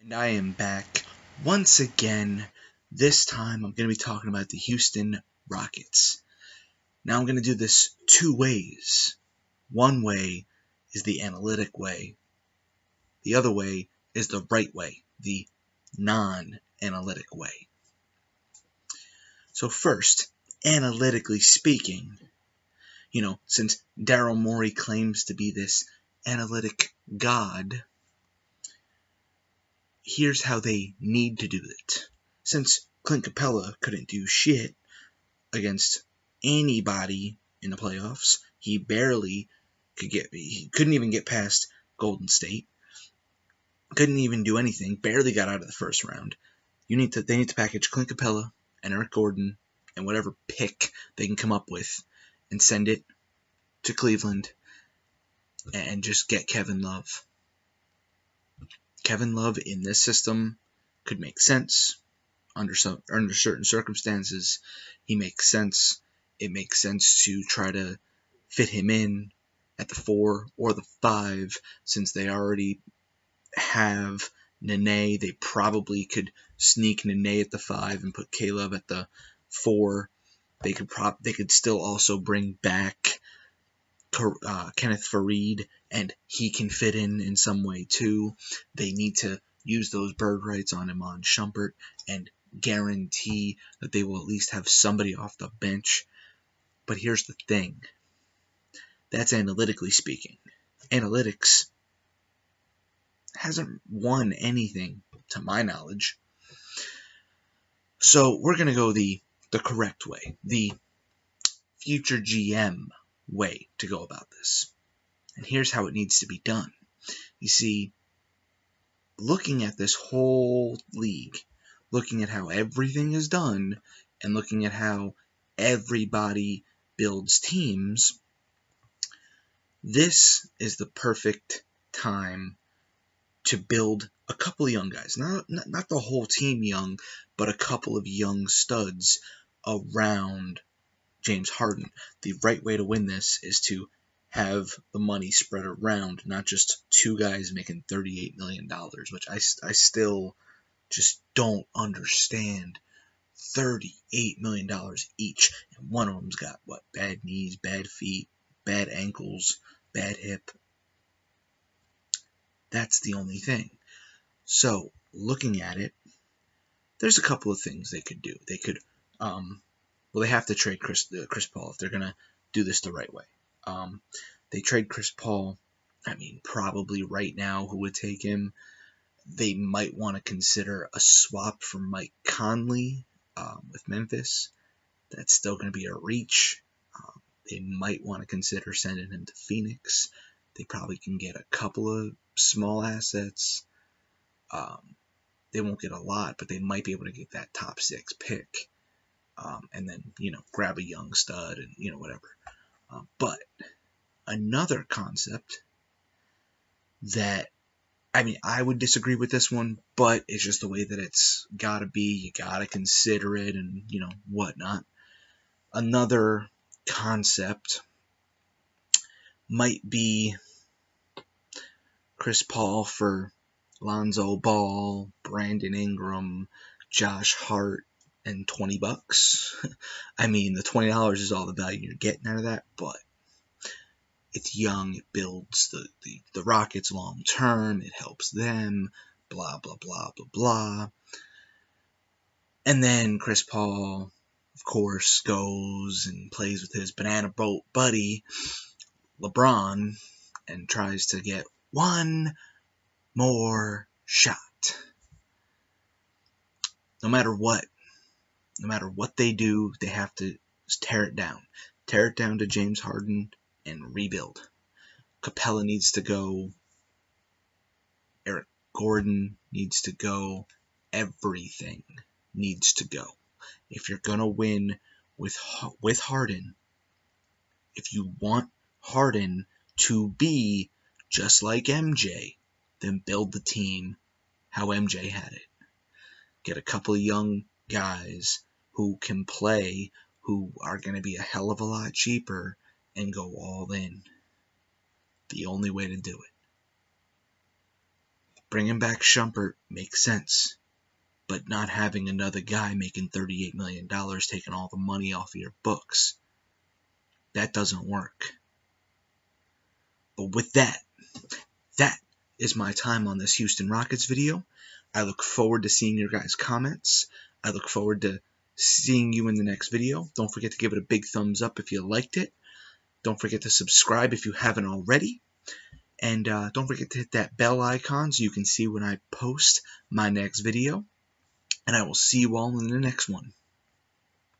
And I am back once again. This time I'm going to be talking about the Houston Rockets. Now I'm going to do this two ways. One way is the analytic way. The other way is the right way, the non-analytic way. So first, analytically speaking, since Daryl Morey claims to be this analytic god, here's how they need to do it. Since Clint Capella couldn't do shit against anybody in the playoffs, he couldn't even get past Golden State, couldn't even do anything, barely got out of the first round. They need to package Clint Capella and Eric Gordon and whatever pick they can come up with and send it to Cleveland and just get Kevin Love. Kevin Love in this system could make sense under certain circumstances. He makes sense. It makes sense to try to fit him in at the 4 or the 5, since they already have Nene. They probably could sneak Nene at the 5 and put Caleb at the 4. They could still also bring back Kenneth Faried, and he can fit in some way too. They need to use those bird rights on Iman Shumpert and guarantee that they will at least have somebody off the bench. But here's the thing. That's analytically speaking. Analytics hasn't won anything to my knowledge. So we're going to go the correct way, the FutueGM way to go about this. And here's how it needs to be done. You see, looking at this whole league, looking at how everything is done, and looking at how everybody builds teams, this is the perfect time to build a couple of young guys. Not the whole team young, but a couple of young studs around James Harden. The right way to win this is to have the money spread around, not just two guys making $38 million, which I still just don't understand. $38 million each, and one of them's got bad knees, bad feet, bad ankles, bad hip. That's the only thing. So looking at it, there's a couple of things they could do. They could they have to trade Chris Paul if they're gonna do this the right way. They trade Chris Paul. I mean, probably right now, who would take him? They might want to consider a swap for Mike Conley with Memphis. That's still going to be a reach. They might want to consider sending him to Phoenix. They probably can get a couple of small assets. They won't get a lot, but they might be able to get that top 6 pick. And then, grab a young stud and, whatever. But another concept that, I would disagree with this one, but it's just the way that it's got to be. You got to consider it and, whatnot. Another concept might be Chris Paul for Lonzo Ball, Brandon Ingram, Josh Hart, and $20. The $20 is all the value you're getting out of that, but it's young, it builds the Rockets long term, it helps them, blah, blah, blah, blah, blah. And then Chris Paul, of course, goes and plays with his banana boat buddy, LeBron, and tries to get one more shot. No matter what they do, they have to tear it down. Tear it down to James Harden and rebuild. Capella needs to go. Eric Gordon needs to go. Everything needs to go. If you're going to win with Harden, if you want Harden to be just like MJ, then build the team how MJ had it. Get a couple of young guys who can play, who are going to be a hell of a lot cheaper, and go all in. The only way to do it. Bringing back Shumpert makes sense, but not having another guy making $38 million taking all the money off of your books, that doesn't work. But with that is my time on this Houston Rockets video. I look forward to seeing your guys' comments. I look forward to seeing you in the next video. Don't forget to give it a big thumbs up if you liked it. Don't forget to subscribe if you haven't already. And don't forget to hit that bell icon so you can see when I post my next video. And I will see you all in the next one.